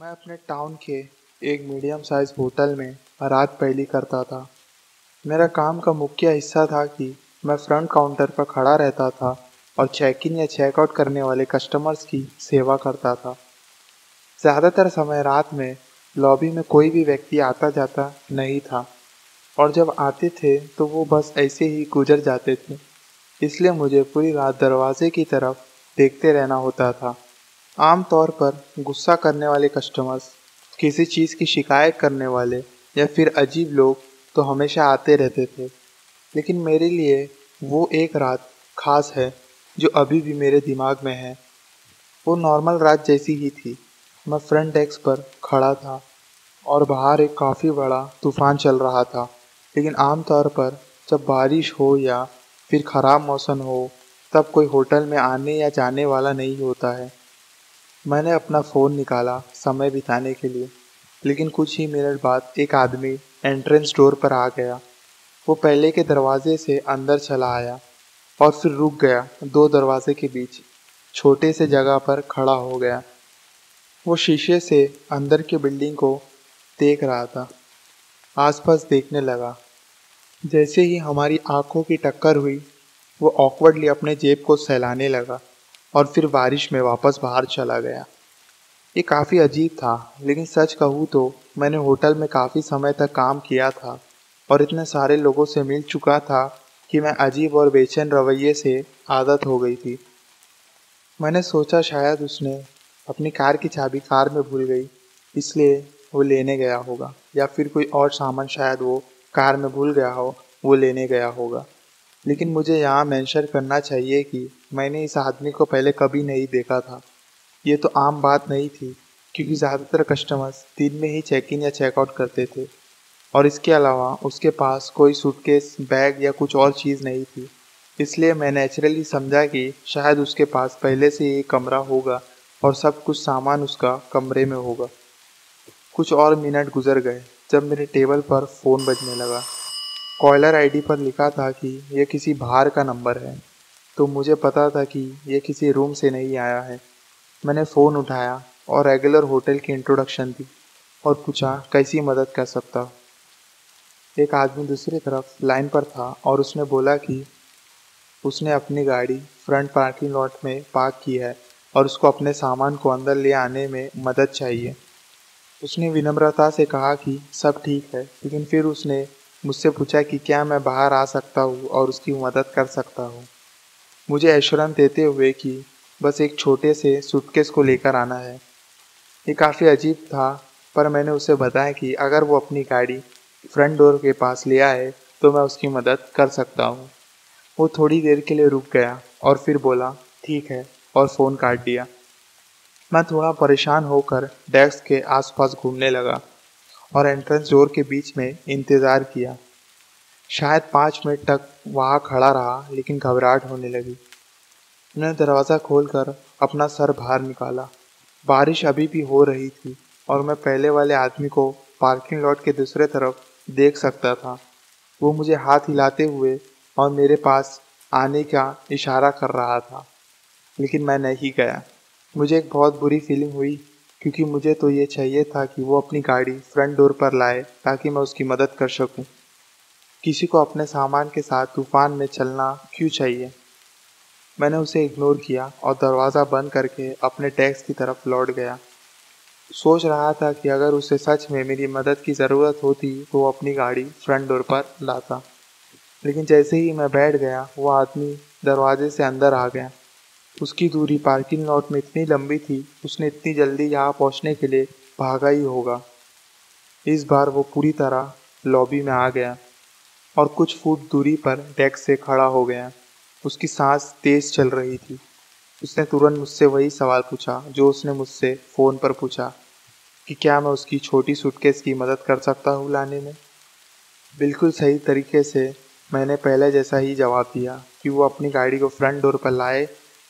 मैं अपने टाउन के एक मीडियम साइज होटल में रात पहली करता था। मेरा काम का मुख्य हिस्सा था कि मैं फ्रंट काउंटर पर खड़ा रहता था और चेक इन या चेकआउट करने वाले कस्टमर्स की सेवा करता था। ज़्यादातर समय रात में लॉबी में कोई भी व्यक्ति आता जाता नहीं था और जब आते थे तो वो बस ऐसे ही गुजर जाते थे। इसलिए मुझे पूरी रात दरवाजे की तरफ देखते रहना होता था। आमतौर पर गुस्सा करने वाले कस्टमर्स, किसी चीज़ की शिकायत करने वाले या फिर अजीब लोग तो हमेशा आते रहते थे, लेकिन मेरे लिए वो एक रात खास है जो अभी भी मेरे दिमाग में है। वो नॉर्मल रात जैसी ही थी। मैं फ्रंट डेस्क पर खड़ा था और बाहर एक काफ़ी बड़ा तूफान चल रहा था, लेकिन आमतौर पर जब बारिश हो या फिर ख़राब मौसम हो तब कोई होटल में आने या जाने वाला नहीं होता है। मैंने अपना फ़ोन निकाला समय बिताने के लिए, लेकिन कुछ ही मिनट बाद एक आदमी एंट्रेंस डोर पर आ गया। वो पहले के दरवाजे से अंदर चला आया और फिर रुक गया दो दरवाजे के बीच छोटे से जगह पर खड़ा हो गया। वो शीशे से अंदर की बिल्डिंग को देख रहा था, आसपास देखने लगा। जैसे ही हमारी आंखों की टक्कर हुई, वो ऑकवर्डली अपने जेब को सहलाने लगा और फिर बारिश में वापस बाहर चला गया। ये काफ़ी अजीब था, लेकिन सच कहूँ तो मैंने होटल में काफ़ी समय तक काम किया था और इतने सारे लोगों से मिल चुका था कि मैं अजीब और बेचैन रवैये से आदत हो गई थी। मैंने सोचा शायद उसने अपनी कार की चाबी कार में भूल गई, इसलिए वो लेने गया होगा, या फिर कोई और सामान शायद वो कार में भूल गया हो, वो लेने गया होगा। लेकिन मुझे यहाँ मेंशन करना चाहिए कि मैंने इस आदमी को पहले कभी नहीं देखा था। ये तो आम बात नहीं थी, क्योंकि ज़्यादातर कस्टमर्स दिन में ही चेक इन या चेकआउट करते थे और इसके अलावा उसके पास कोई सूटकेस, बैग या कुछ और चीज़ नहीं थी। इसलिए मैं नेचुरली समझा कि शायद उसके पास पहले से ही एक कमरा होगा और सब कुछ सामान उसका कमरे में होगा। कुछ और मिनट गुजर गए जब मेरे टेबल पर फ़ोन बजने लगा। कॉलर आईडी पर लिखा था कि यह किसी बाहर का नंबर है, तो मुझे पता था कि यह किसी रूम से नहीं आया है। मैंने फ़ोन उठाया और रेगुलर होटल की इंट्रोडक्शन दी और पूछा कैसी मदद कर सकता हूँ। एक आदमी दूसरी तरफ लाइन पर था और उसने बोला कि उसने अपनी गाड़ी फ्रंट पार्किंग लॉट में पार्क की है और उसको अपने सामान को अंदर ले आने में मदद चाहिए। उसने विनम्रता से कहा कि सब ठीक है, लेकिन फिर उसने मुझसे पूछा कि क्या मैं बाहर आ सकता हूँ और उसकी मदद कर सकता हूँ। मुझे एश्योरेंस देते हुए कि बस एक छोटे से सूटकेस को लेकर आना है। ये काफ़ी अजीब था, पर मैंने उसे बताया कि अगर वो अपनी गाड़ी फ्रंट डोर के पास ले आए तो मैं उसकी मदद कर सकता हूँ। वो थोड़ी देर के लिए रुक गया और फिर बोला ठीक है, और फ़ोन काट दिया। मैं थोड़ा परेशान होकर डेस्क के आसपास घूमने लगा और एंट्रेंस डोर के बीच में इंतज़ार किया। शायद 5 मिनट तक वहाँ खड़ा रहा, लेकिन घबराहट होने लगी। मैंने दरवाज़ा खोलकर अपना सर बाहर निकाला। बारिश अभी भी हो रही थी और मैं पहले वाले आदमी को पार्किंग लॉट के दूसरे तरफ देख सकता था। वो मुझे हाथ हिलाते हुए और मेरे पास आने का इशारा कर रहा था, लेकिन मैं नहीं गया। मुझे एक बहुत बुरी फीलिंग हुई, क्योंकि मुझे तो ये चाहिए था कि वो अपनी गाड़ी फ्रंट डोर पर लाए ताकि मैं उसकी मदद कर सकूं। किसी को अपने सामान के साथ तूफान में चलना क्यों चाहिए? मैंने उसे इग्नोर किया और दरवाज़ा बंद करके अपने डेस्क की तरफ लौट गया। सोच रहा था कि अगर उसे सच में मेरी मदद की ज़रूरत होती तो वो अपनी गाड़ी फ्रंट डोर पर लाता। लेकिन जैसे ही मैं बैठ गया, वो आदमी दरवाजे से अंदर आ गया। उसकी दूरी पार्किंग लॉट में इतनी लंबी थी, उसने इतनी जल्दी यहाँ पहुँचने के लिए भागा ही होगा। इस बार वो पूरी तरह लॉबी में आ गया और कुछ फुट दूरी पर डेस्क से खड़ा हो गया। उसकी सांस तेज चल रही थी। उसने तुरंत मुझसे वही सवाल पूछा जो उसने मुझसे फ़ोन पर पूछा, कि क्या मैं उसकी छोटी सूटकेस की मदद कर सकता हूँ लाने में। बिल्कुल सही तरीके से मैंने पहले जैसा ही जवाब दिया कि वो अपनी गाड़ी को फ्रंट डोर पर लाए,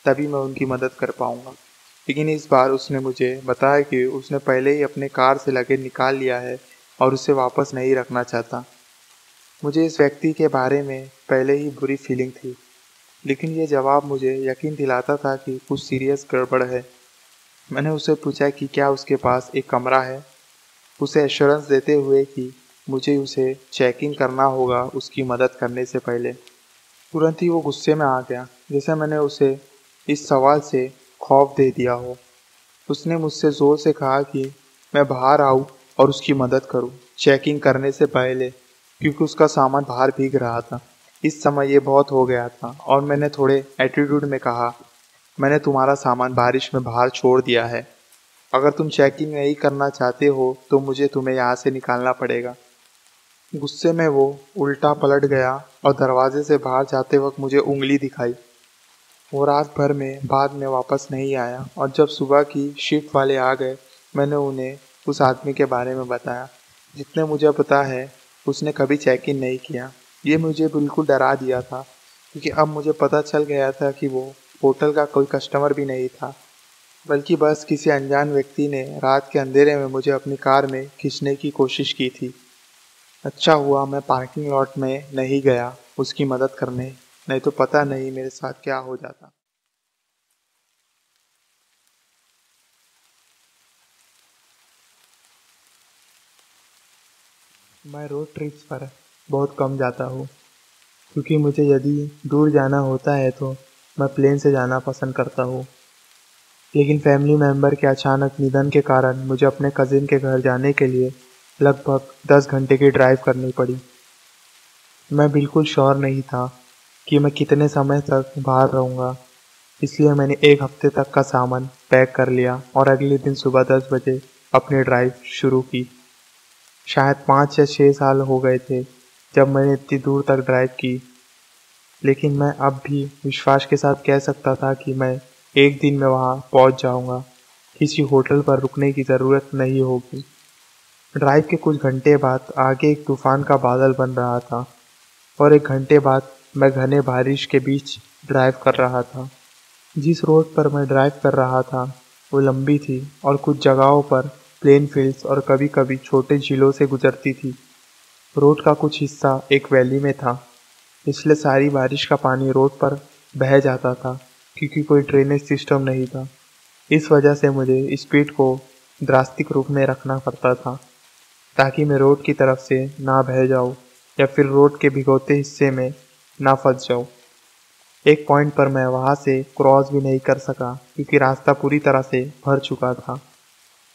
तभी मैं उनकी मदद कर पाऊँगा। लेकिन इस बार उसने मुझे बताया कि उसने पहले ही अपने कार से लगेज निकाल लिया है और उसे वापस नहीं रखना चाहता। मुझे इस व्यक्ति के बारे में पहले ही बुरी फीलिंग थी, लेकिन ये जवाब मुझे यकीन दिलाता था कि कुछ सीरियस गड़बड़ है। मैंने उससे पूछा कि क्या उसके पास एक कमरा है, उसे एश्योरेंस देते हुए कि मुझे उसे चेक इन करना होगा उसकी मदद करने से पहले। तुरंत ही वो गुस्से में आ गया, जैसे मैंने उसे इस सवाल से खौफ दे दिया हो। उसने मुझसे ज़ोर से कहा कि मैं बाहर आऊँ और उसकी मदद करूँ चेकिंग करने से पहले, क्योंकि उसका सामान बाहर भीग रहा था। इस समय ये बहुत हो गया था और मैंने थोड़े एटीट्यूड में कहा, मैंने तुम्हारा सामान बारिश में बाहर छोड़ दिया है। अगर तुम चेकिंग नहीं करना चाहते हो तो मुझे तुम्हें यहाँ से निकालना पड़ेगा। गुस्से में वो उल्टा पलट गया और दरवाजे से बाहर जाते वक्त मुझे उंगली दिखाई। वो रात भर में बाद में वापस नहीं आया और जब सुबह की शिफ्ट वाले आ गए, मैंने उन्हें उस आदमी के बारे में बताया। जितने मुझे पता है उसने कभी चेक इन नहीं किया। ये मुझे बिल्कुल डरा दिया था, क्योंकि अब मुझे पता चल गया था कि वो होटल का कोई कस्टमर भी नहीं था, बल्कि बस किसी अनजान व्यक्ति ने रात के अंधेरे में मुझे अपनी कार में खींचने की कोशिश की थी। अच्छा हुआ मैं पार्किंग लॉट में नहीं गया उसकी मदद करने, नहीं तो पता नहीं मेरे साथ क्या हो जाता। मैं रोड ट्रिप्स पर बहुत कम जाता हूँ, क्योंकि मुझे यदि दूर जाना होता है तो मैं प्लेन से जाना पसंद करता हूँ। लेकिन फैमिली मेम्बर के अचानक निधन के कारण मुझे अपने कज़िन के घर जाने के लिए लगभग 10 घंटे की ड्राइव करनी पड़ी। मैं बिल्कुल श्योर नहीं था कि मैं कितने समय तक बाहर रहूँगा, इसलिए मैंने एक हफ्ते तक का सामान पैक कर लिया और अगले दिन सुबह 10 बजे अपनी ड्राइव शुरू की। शायद 5 या 6 साल हो गए थे जब मैंने इतनी दूर तक ड्राइव की, लेकिन मैं अब भी विश्वास के साथ कह सकता था कि मैं एक दिन में वहाँ पहुँच जाऊँगा। किसी होटल पर रुकने की ज़रूरत नहीं होगी। ड्राइव के कुछ घंटे बाद आगे एक तूफान का बादल बन रहा था और एक घंटे बाद मैं घने बारिश के बीच ड्राइव कर रहा था। जिस रोड पर मैं ड्राइव कर रहा था वो लंबी थी और कुछ जगहों पर प्लेन फील्ड्स और कभी-कभी छोटे झीलों से गुजरती थी। रोड का कुछ हिस्सा एक वैली में था, इसलिए सारी बारिश का पानी रोड पर बह जाता था, क्योंकि कोई ड्रेनेज सिस्टम नहीं था। इस वजह से मुझे स्पीड को ड्रास्टिक रूप में रखना पड़ता था, ताकि मैं रोड की तरफ से ना बह जाऊँ या फिर रोड के भिगोते हिस्से में ना फंस जाऊँ। एक पॉइंट पर मैं वहाँ से क्रॉस भी नहीं कर सका, क्योंकि रास्ता पूरी तरह से भर चुका था।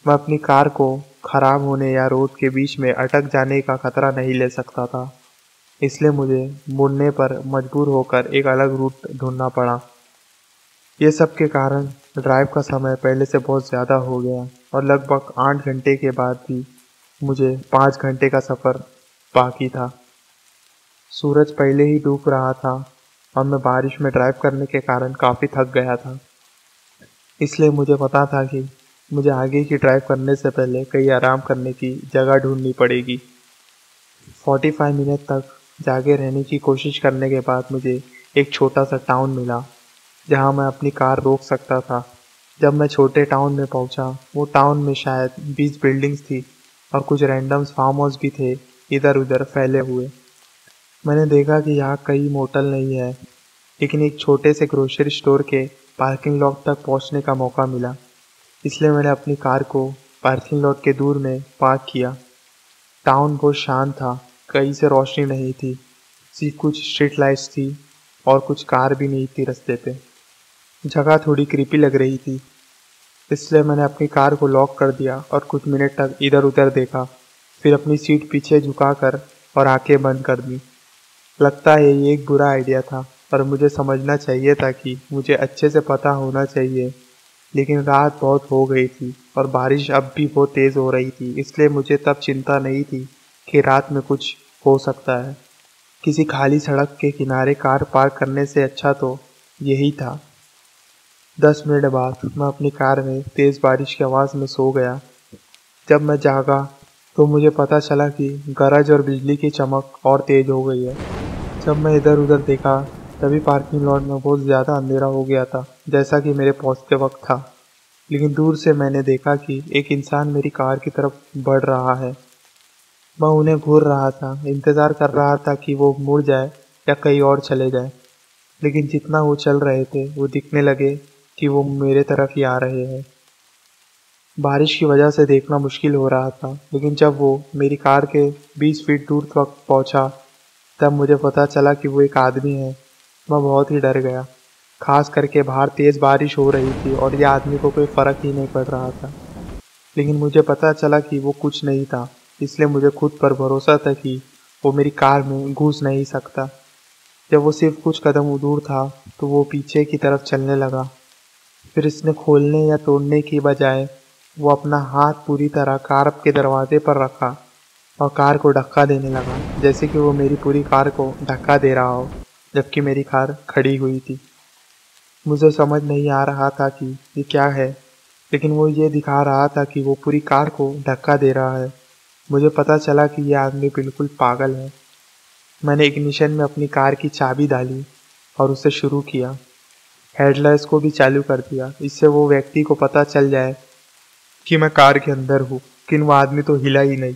मैं अपनी कार को खराब होने या रोड के बीच में अटक जाने का खतरा नहीं ले सकता था, इसलिए मुझे मुड़ने पर मजबूर होकर एक अलग रूट ढूंढना पड़ा। ये सब के कारण ड्राइव का समय पहले से बहुत ज़्यादा हो गया और लगभग 8 घंटे के बाद भी मुझे 5 घंटे का सफ़र बाकी था। सूरज पहले ही डूब रहा था और मैं बारिश में ड्राइव करने के कारण काफ़ी थक गया था, इसलिए मुझे पता था कि मुझे आगे की ड्राइव करने से पहले कहीं आराम करने की जगह ढूंढनी पड़ेगी। 45 मिनट तक जागे रहने की कोशिश करने के बाद मुझे एक छोटा सा टाउन मिला जहां मैं अपनी कार रोक सकता था। जब मैं छोटे टाउन में पहुंचा, वो टाउन में शायद 20 बिल्डिंग्स थी और कुछ रैंडम्स फार्म हाउस भी थे इधर उधर फैले हुए। मैंने देखा कि यहाँ कई मोटल नहीं है, लेकिन एक छोटे से ग्रोसरी स्टोर के पार्किंग लॉट तक पहुँचने का मौका मिला, इसलिए मैंने अपनी कार को पार्किंग लॉट के दूर में पार्क किया। टाउन बहुत शांत था, कहीं से रोशनी नहीं थी, सिर्फ कुछ स्ट्रीट लाइट्स थी और कुछ कार भी नहीं थी रास्ते पे। जगह थोड़ी क्रीपी लग रही थी, इसलिए मैंने अपनी कार को लॉक कर दिया और कुछ मिनट तक इधर उधर देखा, फिर अपनी सीट पीछे झुकाकर और आंखें बंद कर दी। लगता है ये एक बुरा आइडिया था, पर मुझे समझना चाहिए था कि मुझे अच्छे से पता होना चाहिए। लेकिन रात बहुत हो गई थी और बारिश अब भी बहुत तेज़ हो रही थी, इसलिए मुझे तब चिंता नहीं थी कि रात में कुछ हो सकता है। किसी खाली सड़क के किनारे कार पार्क करने से अच्छा तो यही था। 10 मिनट बाद मैं अपनी कार में तेज़ बारिश की आवाज़ में सो गया। जब मैं जागा तो मुझे पता चला कि गरज और बिजली की चमक और तेज़ हो गई है। जब मैं इधर उधर देखा तभी पार्किंग लॉट में बहुत ज़्यादा अंधेरा हो गया था, जैसा कि मेरे पहुंचते वक्त था। लेकिन दूर से मैंने देखा कि एक इंसान मेरी कार की तरफ बढ़ रहा है। मैं उन्हें घूर रहा था, इंतज़ार कर रहा था कि वो मुड़ जाए या कहीं और चले जाए। लेकिन जितना वो चल रहे थे वो दिखने लगे कि वो मेरे तरफ ही आ रहे हैं। बारिश की वजह से देखना मुश्किल हो रहा था, लेकिन जब वो मेरी कार के 20 फीट दूर तक पहुंचा, तब मुझे पता चला कि वो एक आदमी है। मैं बहुत ही डर गया, खास करके बाहर तेज़ बारिश हो रही थी और ये आदमी को कोई फ़र्क ही नहीं पड़ रहा था। लेकिन मुझे पता चला कि वो कुछ नहीं था, इसलिए मुझे खुद पर भरोसा था कि वो मेरी कार में घुस नहीं सकता। जब वो सिर्फ कुछ कदम दूर था, तो वो पीछे की तरफ चलने लगा। फिर इसने खोलने या तोड़ने की बजाय वो अपना हाथ पूरी तरह कार के दरवाजे पर रखा और कार को धक्का देने लगा, जैसे कि वो मेरी पूरी कार को धक्का दे रहा हो, जबकि मेरी कार खड़ी हुई थी। मुझे समझ नहीं आ रहा था कि ये क्या है, लेकिन वो ये दिखा रहा था कि वो पूरी कार को धक्का दे रहा है। मुझे पता चला कि ये आदमी बिल्कुल पागल है। मैंने इग्निशन में अपनी कार की चाबी डाली और उसे शुरू किया। हेडलाइट्स को भी चालू कर दिया, इससे वो व्यक्ति को पता चल जाए कि मैं कार के अंदर हूँ। लेकिन वो आदमी तो हिला ही नहीं।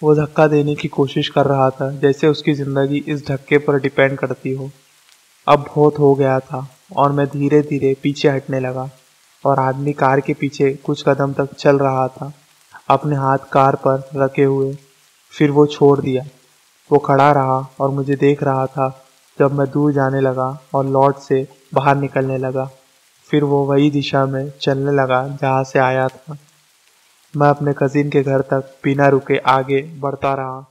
वो धक्का देने की कोशिश कर रहा था, जैसे उसकी ज़िंदगी इस धक्के पर डिपेंड करती हो। अब बहुत हो गया था और मैं धीरे धीरे पीछे हटने लगा और आदमी कार के पीछे कुछ कदम तक चल रहा था, अपने हाथ कार पर रखे हुए। फिर वो छोड़ दिया। वो खड़ा रहा और मुझे देख रहा था जब मैं दूर जाने लगा और लॉट से बाहर निकलने लगा। फिर वो वही दिशा में चलने लगा जहाँ से आया था। मैं अपने कजिन के घर तक बिना रुके आगे बढ़ता रहा।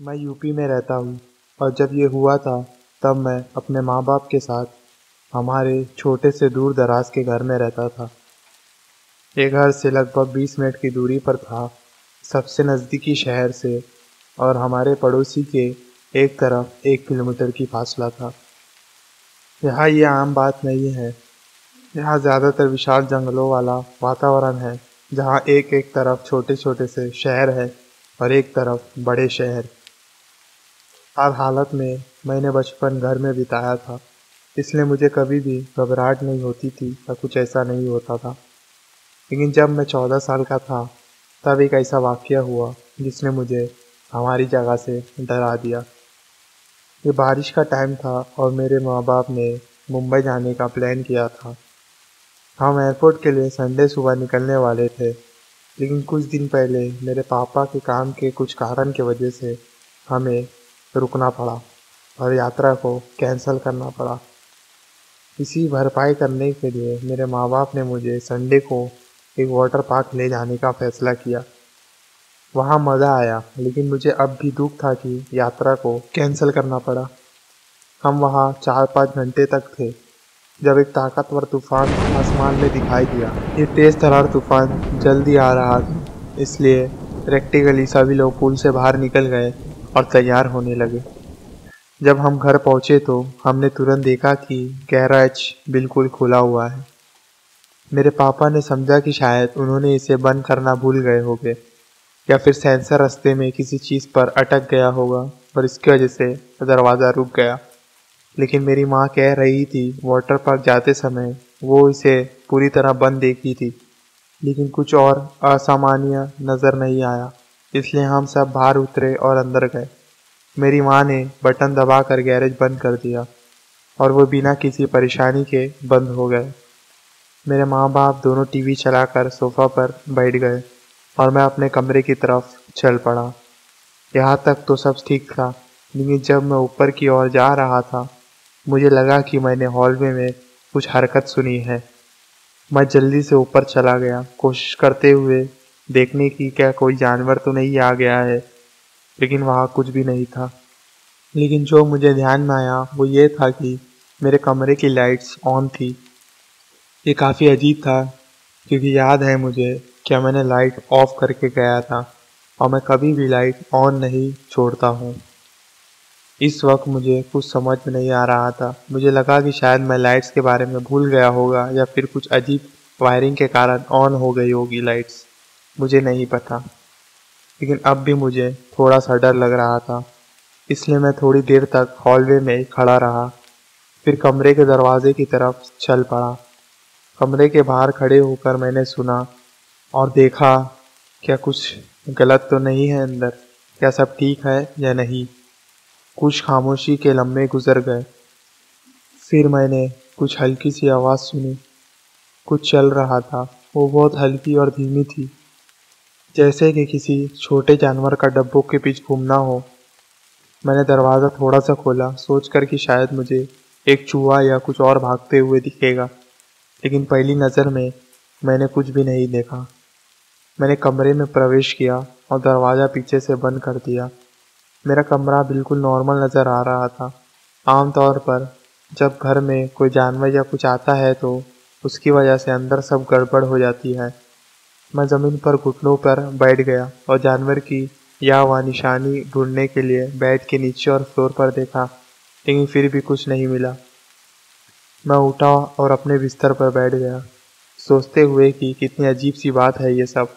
मैं यूपी में रहता हूँ और जब ये हुआ था तब मैं अपने माँ बाप के साथ हमारे छोटे से दूर दराज के घर में रहता था। ये घर से लगभग 20 मिनट की दूरी पर था, सबसे नज़दीकी शहर से, और हमारे पड़ोसी के एक तरफ 1 किलोमीटर की फासला था। यहाँ ये आम बात नहीं है। यहाँ ज़्यादातर विशाल जंगलों वाला वातावरण है, जहाँ एक एक तरफ छोटे छोटे से शहर है और एक तरफ बड़े शहर। हर हालत में मैंने बचपन घर में बिताया था, इसलिए मुझे कभी भी घबराहट नहीं होती थी या कुछ ऐसा नहीं होता था। लेकिन जब मैं 14 साल का था, तब एक ऐसा वाक़या हुआ जिसने मुझे हमारी जगह से डरा दिया। ये बारिश का टाइम था और मेरे माँ बाप ने मुंबई जाने का प्लान किया था। हम एयरपोर्ट के लिए संडे सुबह निकलने वाले थे, लेकिन कुछ दिन पहले मेरे पापा के काम के कुछ कारण की वजह से हमें रुकना पड़ा और यात्रा को कैंसिल करना पड़ा। इसी भरपाई करने के लिए मेरे माँ बाप ने मुझे संडे को एक वाटर पार्क ले जाने का फैसला किया। वहाँ मज़ा आया, लेकिन मुझे अब भी दुख था कि यात्रा को कैंसिल करना पड़ा। हम वहाँ 4-5 घंटे तक थे जब एक ताकतवर तूफान आसमान में दिखाई दिया। ये तेज़ तर्रार तूफान जल्दी आ रहा था, इसलिए प्रैक्टिकली सभी लोग पुल से बाहर निकल गए और तैयार होने लगे। जब हम घर पहुँचे तो हमने तुरंत देखा कि गैराज बिल्कुल खुला हुआ है। मेरे पापा ने समझा कि शायद उन्होंने इसे बंद करना भूल गए होंगे या फिर सेंसर रास्ते में किसी चीज़ पर अटक गया होगा और इसकी वजह से दरवाज़ा रुक गया। लेकिन मेरी माँ कह रही थी वाटर पार्क जाते समय वो इसे पूरी तरह बंद देखी थी, लेकिन कुछ और असामान्य नज़र नहीं आया, इसलिए हम सब बाहर उतरे और अंदर गए। मेरी माँ ने बटन दबाकर गैरेज बंद कर दिया और वो बिना किसी परेशानी के बंद हो गए। मेरे माँ बाप दोनों टीवी चलाकर सोफ़ा पर बैठ गए और मैं अपने कमरे की तरफ चल पड़ा। यहाँ तक तो सब ठीक था, लेकिन जब मैं ऊपर की ओर जा रहा था, मुझे लगा कि मैंने हॉलवे में कुछ हरकत सुनी है। मैं जल्दी से ऊपर चला गया, कोशिश करते हुए देखने की क्या कोई जानवर तो नहीं आ गया है, लेकिन वहाँ कुछ भी नहीं था। लेकिन जो मुझे ध्यान में आया वो ये था कि मेरे कमरे की लाइट्स ऑन थी। ये काफ़ी अजीब था, क्योंकि याद है मुझे क्या मैंने लाइट ऑफ करके गया था और मैं कभी भी लाइट ऑन नहीं छोड़ता हूँ। इस वक्त मुझे कुछ समझ में नहीं आ रहा था। मुझे लगा कि शायद मैं लाइट्स के बारे में भूल गया होगा या फिर कुछ अजीब वायरिंग के कारण ऑन हो गई होगी लाइट्स, मुझे नहीं पता। लेकिन अब भी मुझे थोड़ा सा डर लग रहा था, इसलिए मैं थोड़ी देर तक हॉलवे में खड़ा रहा, फिर कमरे के दरवाजे की तरफ चल पड़ा। कमरे के बाहर खड़े होकर मैंने सुना और देखा क्या कुछ गलत तो नहीं है अंदर, क्या सब ठीक है या नहीं। कुछ खामोशी के लम्हे गुजर गए, फिर मैंने कुछ हल्की सी आवाज़ सुनी। कुछ चल रहा था। वो बहुत हल्की और धीमी थी, जैसे कि किसी छोटे जानवर का डब्बों के पीछे घूमना हो। मैंने दरवाज़ा थोड़ा सा खोला, सोचकर कि शायद मुझे एक चूहा या कुछ और भागते हुए दिखेगा, लेकिन पहली नज़र में मैंने कुछ भी नहीं देखा। मैंने कमरे में प्रवेश किया और दरवाज़ा पीछे से बंद कर दिया। मेरा कमरा बिल्कुल नॉर्मल नज़र आ रहा था। आमतौर पर जब घर में कोई जानवर या कुछ आता है तो उसकी वजह से अंदर सब गड़बड़ हो जाती है। मैं ज़मीन पर घुटनों पर बैठ गया और जानवर की या वह निशानी ढूंढने के लिए बेड के नीचे और फ्लोर पर देखा, लेकिन फिर भी कुछ नहीं मिला। मैं उठा और अपने बिस्तर पर बैठ गया, सोचते हुए कि कितनी अजीब सी बात है ये सब।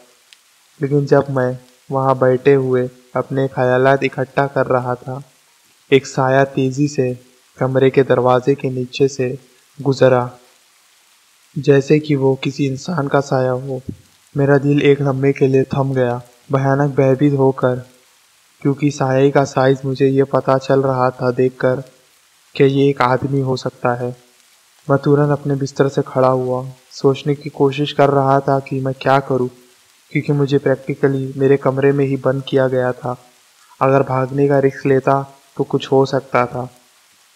लेकिन जब मैं वहाँ बैठे हुए अपने ख्यालात इकट्ठा कर रहा था, एक साया तेजी से कमरे के दरवाजे के नीचे से गुजरा, जैसे कि वो किसी इंसान का साया हो। मेरा दिल एक लम्हे के लिए थम गया, भयानक भयभीत होकर, क्योंकि साये का साइज मुझे ये पता चल रहा था देखकर कि ये एक आदमी हो सकता है। मैं तुरंत अपने बिस्तर से खड़ा हुआ, सोचने की कोशिश कर रहा था कि मैं क्या करूं, क्योंकि मुझे प्रैक्टिकली मेरे कमरे में ही बंद किया गया था। अगर भागने का रिस्क लेता तो कुछ हो सकता था।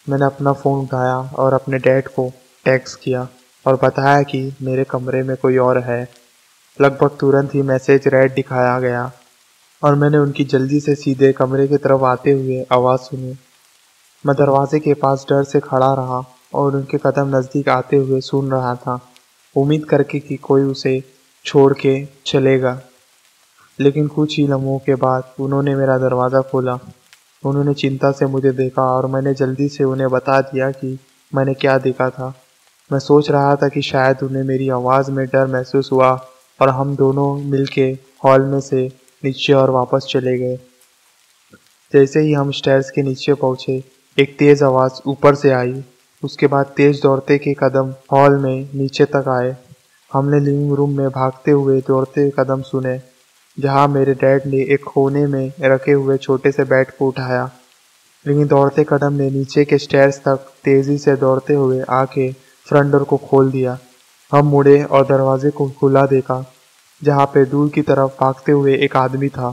मैंने अपना फ़ोन उठाया और अपने डैड को टेक्स्ट किया और बताया कि मेरे कमरे में कोई और है। लगभग तुरंत ही मैसेज रेड दिखाया गया और मैंने उनकी जल्दी से सीधे कमरे की तरफ आते हुए आवाज़ सुनी। मैं दरवाजे के पास डर से खड़ा रहा और उनके कदम नज़दीक आते हुए सुन रहा था, उम्मीद करके कि कोई उसे छोड़ के चलेगा। लेकिन कुछ ही लम्हों के बाद उन्होंने मेरा दरवाज़ा खोला। उन्होंने चिंता से मुझे देखा और मैंने जल्दी से उन्हें बता दिया कि मैंने क्या देखा था। मैं सोच रहा था कि शायद उन्हें मेरी आवाज़ में डर महसूस हुआ और हम दोनों मिलके हॉल में से नीचे और वापस चले गए। जैसे ही हम स्टेयर्स के नीचे पहुँचे, एक तेज़ आवाज़ ऊपर से आई। उसके बाद तेज़ दौड़ते के कदम हॉल में नीचे तक आए। हमने लिविंग रूम में भागते हुए दौड़ते कदम सुने, जहाँ मेरे डैड ने एक कोने में रखे हुए छोटे से बैट को उठाया। लेकिन दौड़ते कदम ने नीचे के स्टेयर्स तक तेज़ी से दौड़ते हुए आके फ्रंट डोर को खोल दिया। हम मुड़े और दरवाजे को खुला देखा, जहाँ पे दूर की तरफ भागते हुए एक आदमी था।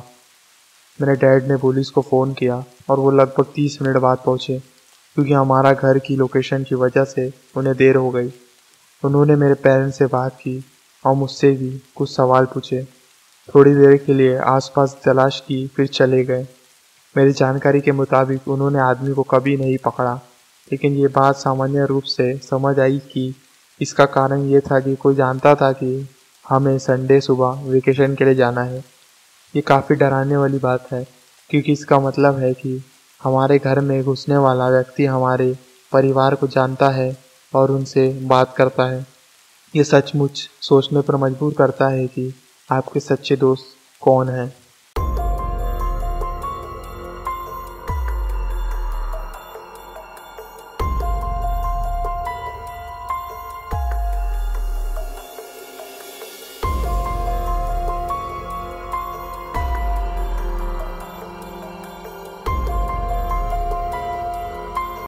मेरे डैड ने पुलिस को फ़ोन किया और वो लगभग 30 मिनट बाद पहुँचे, क्योंकि हमारा घर की लोकेशन की वजह से उन्हें देर हो गई। उन्होंने मेरे पेरेंट्स से बात की और मुझसे भी कुछ सवाल पूछे। थोड़ी देर के लिए आसपास तलाश की, फिर चले गए। मेरी जानकारी के मुताबिक उन्होंने आदमी को कभी नहीं पकड़ा, लेकिन ये बात सामान्य रूप से समझ आई कि इसका कारण ये था कि कोई जानता था कि हमें संडे सुबह वेकेशन के लिए जाना है। ये काफ़ी डराने वाली बात है, क्योंकि इसका मतलब है कि हमारे घर में घुसने वाला व्यक्ति हमारे परिवार को जानता है और उनसे बात करता है। ये सचमुच सोचने पर मजबूर करता है कि आपके सच्चे दोस्त कौन हैं।